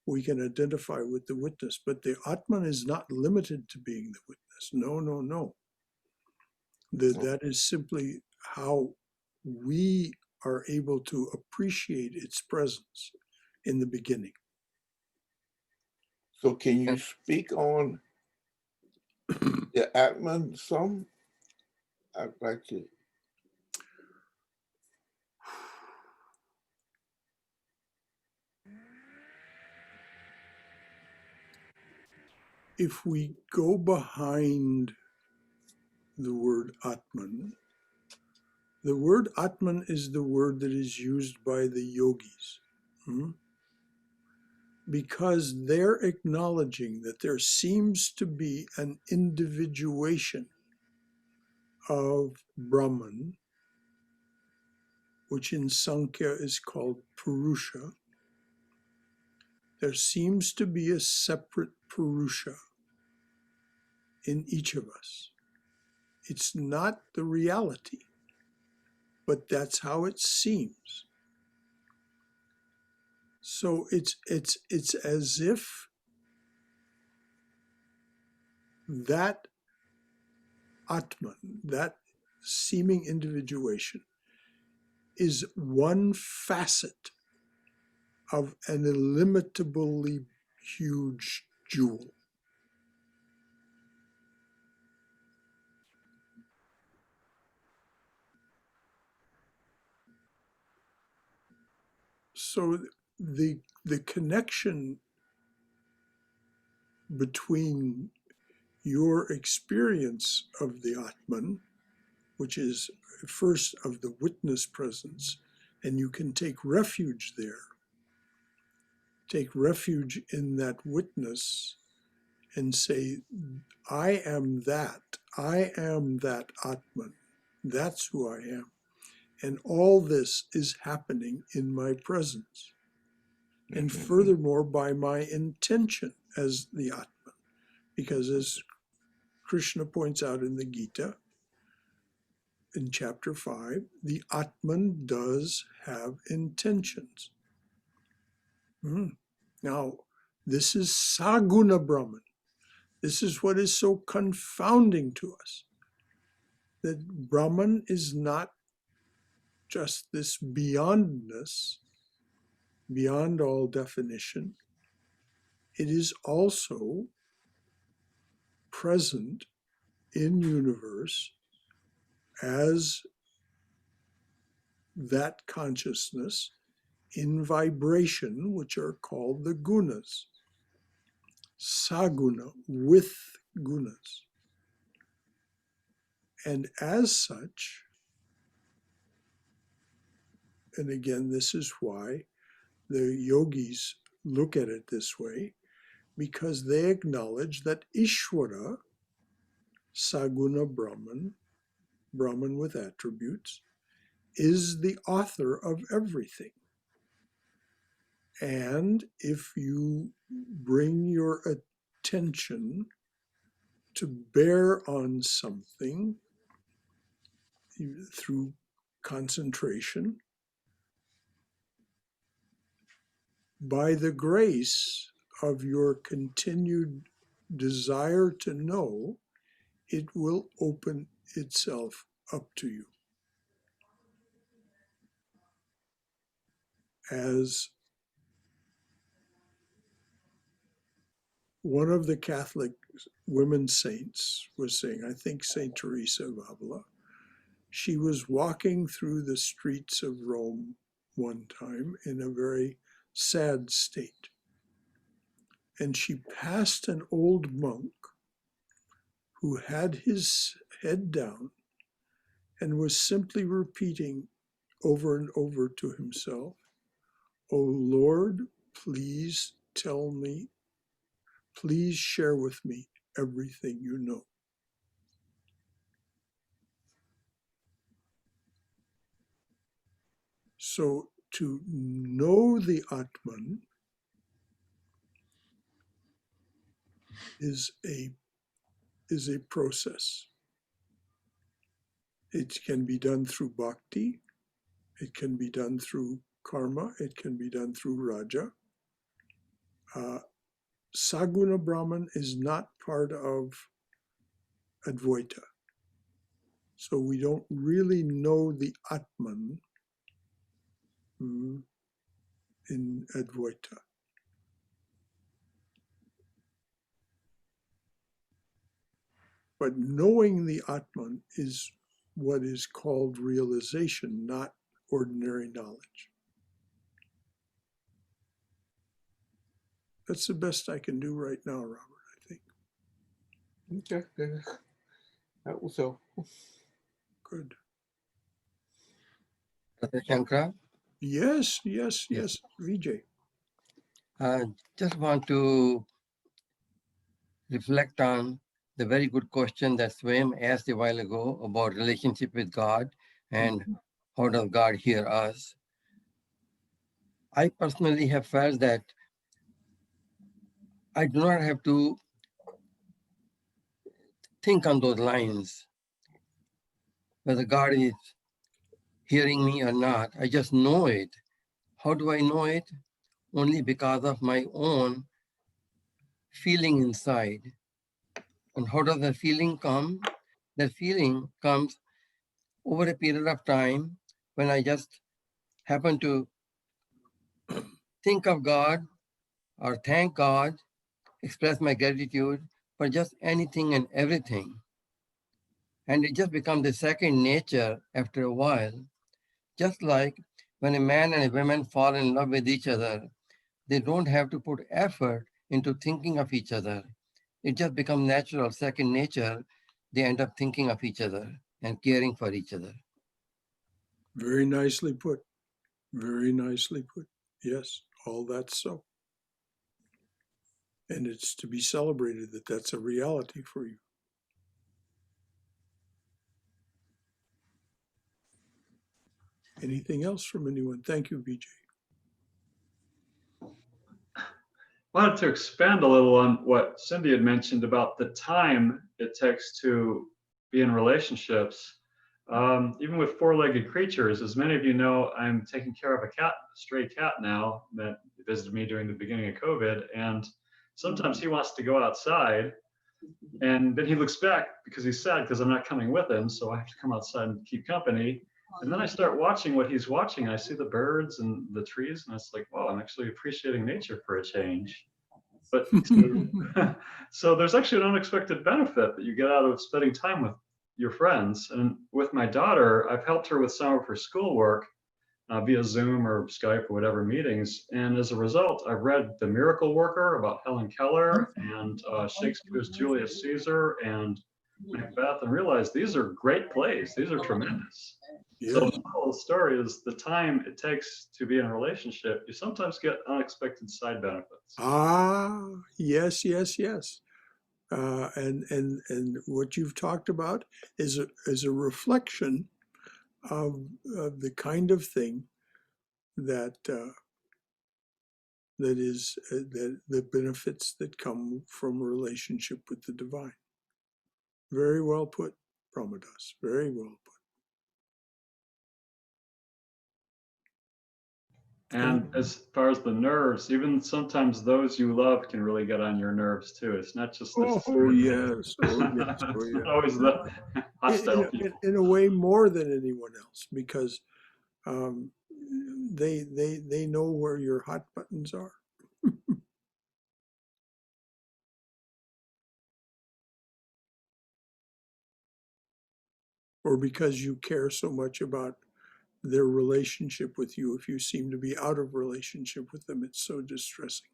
We can identify with the witness, but the Atman is not limited to being the witness. No, no, no. That is simply how we are able to appreciate its presence in the beginning. So can you speak on the Atman some? I'd like to. If we go behind the word Atman, the word Atman is the word that is used by the yogis. Because they're acknowledging that there seems to be an individuation of Brahman, which in Sankhya is called Purusha. There seems to be a separate Purusha in each of us. It's not the reality, but that's how it seems. So it's as if that Atman, that seeming individuation, is one facet of an illimitably huge jewel. So the connection between your experience of the Atman, which is first of the witness presence, and you can take refuge there, take refuge in that witness and say, I am that Atman, that's who I am. And all this is happening in my presence. And furthermore, by my intention as the Atman. Because as Krishna points out in the Gita, in chapter 5, the Atman does have intentions. Now, this is Saguna Brahman. This is what is so confounding to us, that Brahman is not just this beyondness, beyond all definition. It is also present in universe as that consciousness in vibration, which are called the gunas. Saguna, with gunas. And as such, and again, this is why the yogis look at it this way, because they acknowledge that Ishvara, Saguna Brahman, Brahman with attributes, is the author of everything. And if you bring your attention to bear on something through concentration, by the grace of your continued desire to know, it will open itself up to you. As one of the Catholic women saints was saying, I think Saint Teresa of Avila, she was walking through the streets of Rome one time in a very sad state. And she passed an old monk who had his head down and was simply repeating over and over to himself, "O Lord, please tell me, please share with me everything you know." So to know the Atman is a process. It can be done through bhakti, it can be done through karma, it can be done through raja. Saguna Brahman is not part of Advaita. So we don't really know the Atman in Advaita. But knowing the Atman is what is called realization, not ordinary knowledge. That's the best I can do right now, Robert, I think. Okay. That was so. Good. Dr. Shankara? Yes, Vijay. Just want to reflect on the very good question that Swami asked a while ago about relationship with God and how does God hear us. I personally have felt that I do not have to think on those lines, whether God is hearing me or not. I just know it. How do I know it? Only because of my own feeling inside. And how does the feeling come? That feeling comes over a period of time when I just happen to think of God or thank God, express my gratitude for just anything and everything. And it just becomes a second nature after a while. Just like when a man and a woman fall in love with each other, they don't have to put effort into thinking of each other. It just becomes natural, second nature. They end up thinking of each other and caring for each other. Very nicely put. Very nicely put. Yes, all that's so. And it's to be celebrated that that's a reality for you. Anything else from anyone? Thank you, BJ. Wanted to expand a little on what Cindy had mentioned about the time it takes to be in relationships. Even with four-legged creatures, as many of you know, I'm taking care of a cat, a stray cat now that visited me during the beginning of COVID. And sometimes he wants to go outside and then he looks back because he's sad because I'm not coming with him. So I have to come outside and keep company. And then I start watching what he's watching. I see the birds and the trees, and it's like, wow, I'm actually appreciating nature for a change. But so there's actually an unexpected benefit that you get out of spending time with your friends. And with my daughter, I've helped her with some of her schoolwork via Zoom or Skype or whatever meetings. And as a result, I've read The Miracle Worker about Helen Keller and Shakespeare's Julius Caesar and Macbeth, and realized these are great plays. These are tremendous. Yes. So the whole story is the time it takes to be in a relationship, you sometimes get unexpected side benefits. Ah, yes, yes, yes. And what you've talked about is a reflection of the kind of thing that that the benefits that come from a relationship with the divine. Very well put, Brahmadas. Very well put. And as far as the nerves, even sometimes those you love can really get on your nerves too. It's not just Oh, necessarily yes. Oh, yes. Oh, it's yes. not always the hostile people. In a way more than anyone else, because they know where your hot buttons are. Or because you care so much about their relationship with you. If you seem to be out of relationship with them, it's so distressing.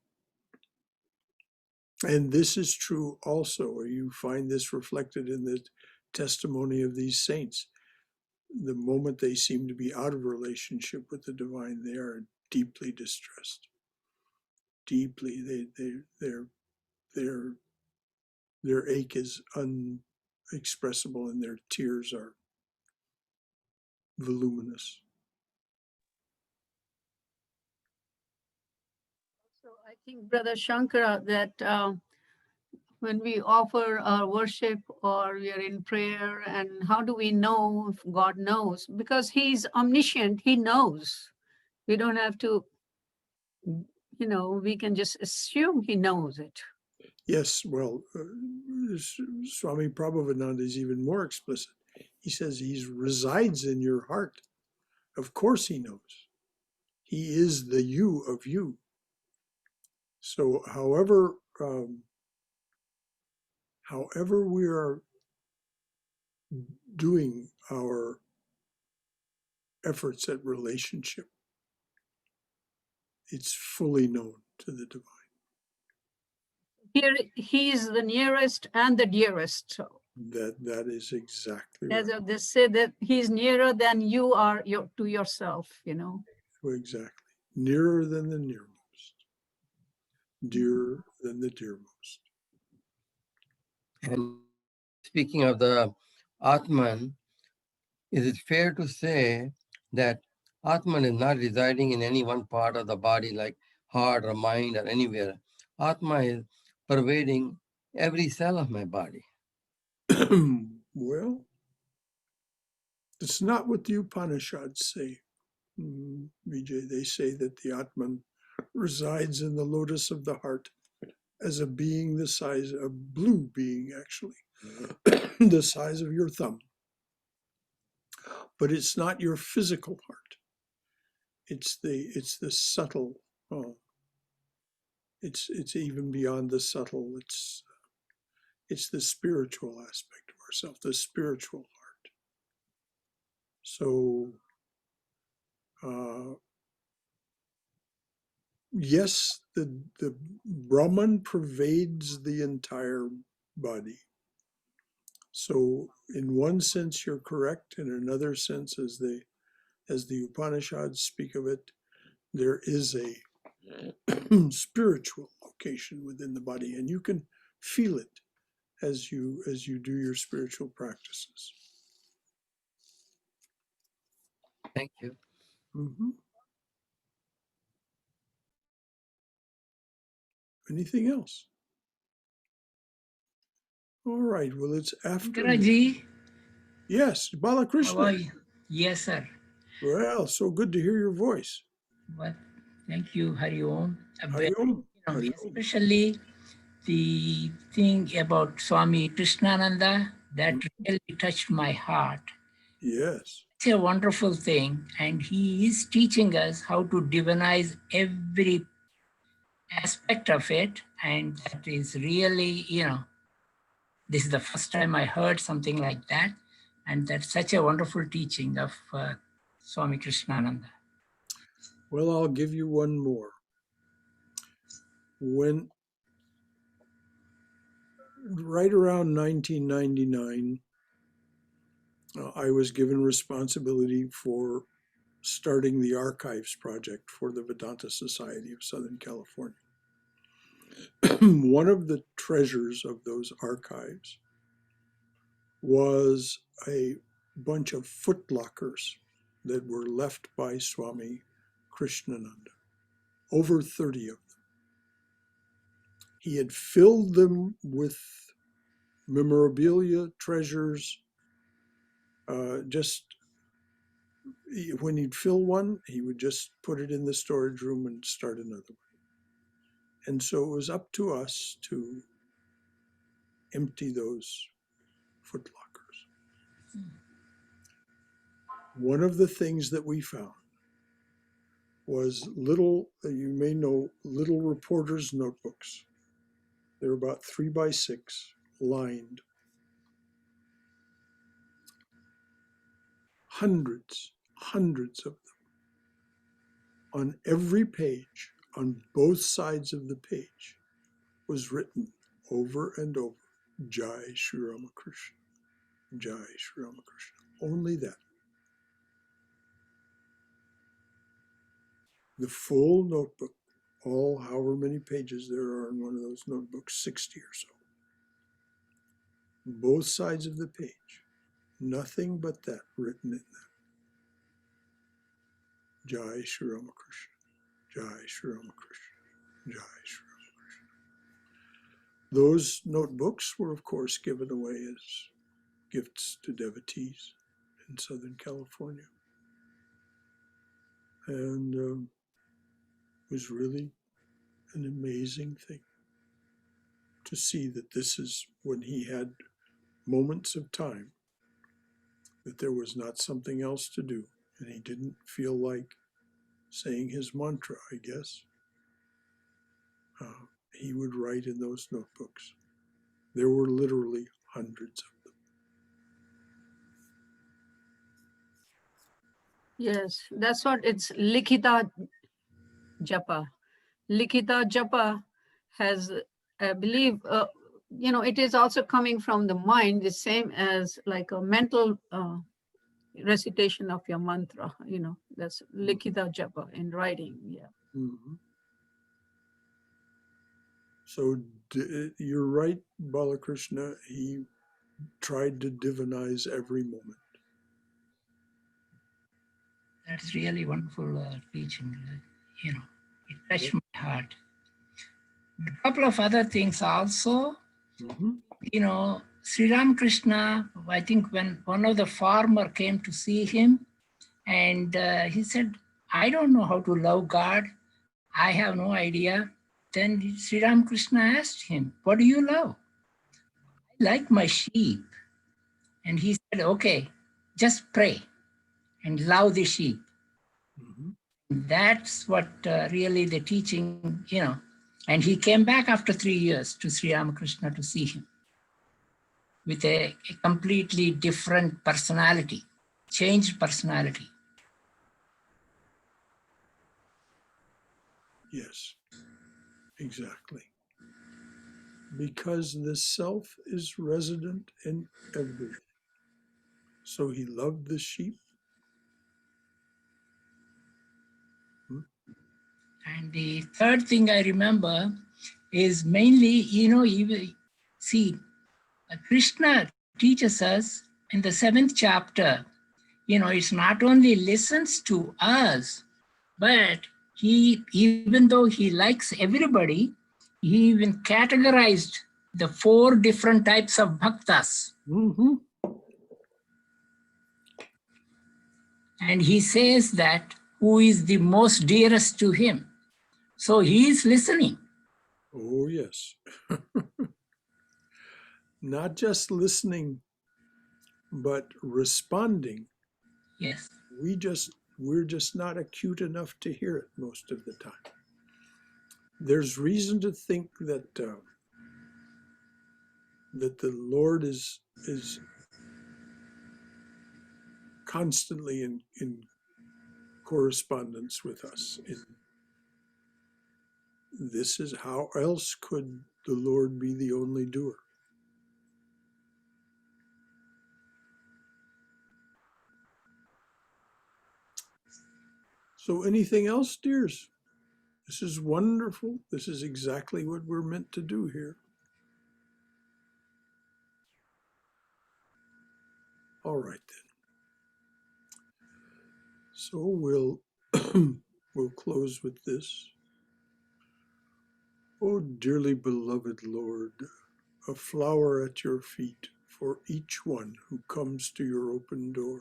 And this is true also, or you find this reflected in the testimony of these saints. The moment they seem to be out of relationship with the divine, they are deeply distressed. Deeply, their ache is unexpressible, and their tears are voluminous. So I think, Brother Shankara, that when we offer our worship or we are in prayer, and how do we know if God knows? Because He's omniscient, He knows. We don't have to, we can just assume He knows it. Yes, well, Swami Prabhavananda is even more explicit. He says he resides in your heart. Of course he knows. He is the you of you. So however we are doing our efforts at relationship, it's fully known to the divine. Here, He is the nearest and the dearest. That is exactly As right. they say that He's nearer than you are to yourself, Exactly. Nearer than the nearmost. Dearer than the dearmost. And speaking of the Atman, is it fair to say that Atman is not residing in any one part of the body like heart or mind or anywhere? Atma is pervading every cell of my body. Well, it's not what the Upanishads say. Vijay, they say that the Atman resides in the lotus of the heart as a being the size, a blue being actually, the size of your thumb. But it's not your physical heart. It's the subtle. It's even beyond the subtle. It's the spiritual aspect of ourself, the spiritual heart. So, yes, the Brahman pervades the entire body. So, in one sense, you're correct. In another sense, as the Upanishads speak of it, there is a spiritual location within the body, and you can feel it as you do your spiritual practices. Thank you. Anything else? All right. Well, it's after. Shankaraji, Yes, how Balakrishna. are you? Yes, sir. Well, so good to hear your voice. But thank you, Hari Om. Hari Om. Hari Om. Especially the thing about Swami Krishnananda that really touched my heart. Yes. It's a wonderful thing, and he is teaching us how to divinize every aspect of it, and that is really, this is the first time I heard something like that, and that's such a wonderful teaching of Swami Krishnananda. Well, I'll give you one more. When right around 1999, I was given responsibility for starting the archives project for the Vedanta Society of Southern California. One of the treasures of those archives was a bunch of footlockers that were left by Swami Krishnananda, over 30 of them. He had filled them with memorabilia, treasures. Just when he'd fill one, he would just put it in the storage room and start another one. And so it was up to us to empty those footlockers. One of the things that we found was little, you may know, little reporters' notebooks. They're about 3 by 6, lined. Hundreds of them. On every page, on both sides of the page, was written over and over, Jai Shri Ramakrishna, Jai Shri Ramakrishna. Only that. The full notebook, all however many pages there are in one of those notebooks, 60 or so. Both sides of the page, nothing but that written in them. Jai Shri Ramakrishna, Jai Shri Ramakrishna, Jai Shri Ramakrishna. Those notebooks were, of course, given away as gifts to devotees in Southern California. And it was really an amazing thing to see that this is when he had moments of time, that there was not something else to do, and he didn't feel like saying his mantra, I guess. He would write in those notebooks. There were literally hundreds of them. Yes, that's what it's Likhita Japa. Likhita Japa has, I believe, it is also coming from the mind, the same as like a mental recitation of your mantra, that's Likhita Japa in writing. Yeah. Mm-hmm. So you're right, Balakrishna. He tried to divinize every moment. That's really wonderful teaching. It touched my heart. A couple of other things also, Mm-hmm. Sri Ramakrishna, I think when one of the farmer came to see him, and he said, I don't know how to love God. I have no idea. Then Sri Ramakrishna asked him, what do you love? I like my sheep. And he said, okay, just pray and love the sheep. Mhm. That's what really the teaching, And he came back after 3 years to Sri Ramakrishna to see him with a completely different personality, changed personality. Yes, exactly. Because the self is resident in everything. So he loved the sheep. And the third thing I remember is mainly, see, Krishna teaches us in the 7th chapter, it's not only listens to us, but he, even though he likes everybody, he even categorized the 4 different types of bhaktas. Mm-hmm. And he says that who is the most dearest to him. So he is listening. Oh, yes. Not just listening, but responding. Yes. We're just not acute enough to hear it most of the time. There's reason to think that that the Lord is constantly in correspondence with us. This is how else could the Lord be the only doer? So anything else, dears? This is wonderful. This is exactly what we're meant to do here. All right then. So we'll we'll close with this. Oh, dearly beloved Lord, a flower at your feet for each one who comes to your open door.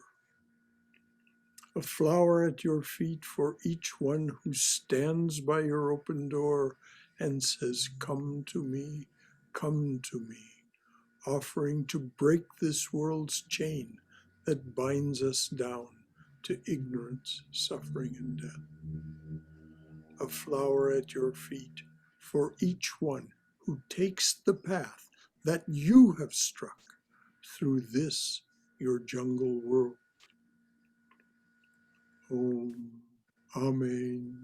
A flower at your feet for each one who stands by your open door and says, come to me, offering to break this world's chain that binds us down to ignorance, suffering, and death. A flower at your feet for each one who takes the path that you have struck through this, your jungle world. Om, Amen.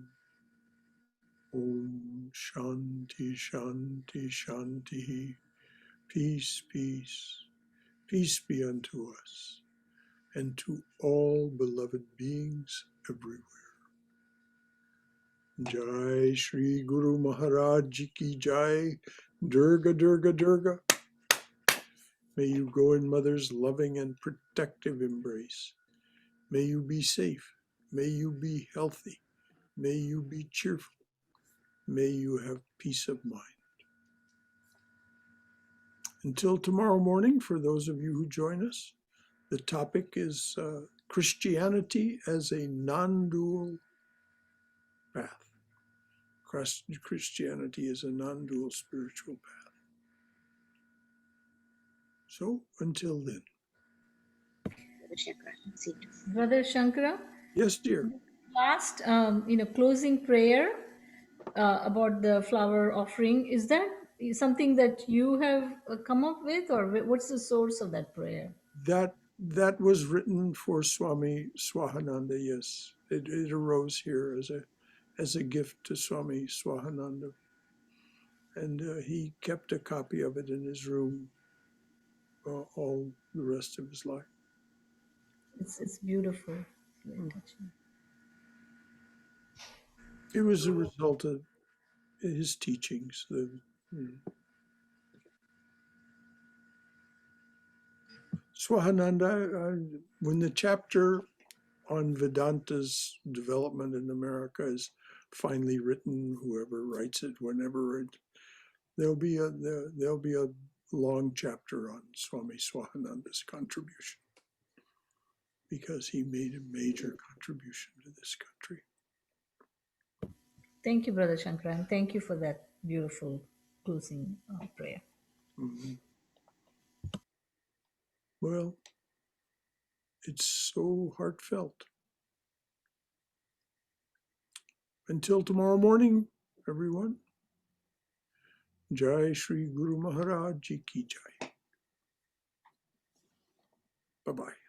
Om, Shanti, Shanti, Shanti. Peace, peace. Peace be unto us and to all beloved beings everywhere. Jai Shri Guru Maharaj Ki Jai. Durga, Durga, Durga. May you go in Mother's loving and protective embrace. May you be safe. May you be healthy. May you be cheerful. May you have peace of mind. Until tomorrow morning, for those of you who join us, the topic is Christianity as a non-dual path. Christianity is a non-dual spiritual path. So until then. Brother Shankara, Yes, dear. last closing prayer about the flower offering, is that something that you have come up with, or what's the source of that prayer? That was written for Swami Swahananda. Yes, it arose here as a gift to Swami Swahananda, and he kept a copy of it in his room all the rest of his life. It's beautiful. It's very touching. It was a result of his teachings. Swahananda, when the chapter on Vedanta's development in America is finally written, whoever writes it, whenever there'll be a long chapter on Swami Swahananda's contribution, because he made a major contribution to this country. Thank you, Brother Shankara, and thank you for that beautiful closing prayer. Mhm. Well, it's so heartfelt. Until tomorrow morning, everyone. Jai Shri Guru Maharaj Ji Ki Jai. Bye-bye.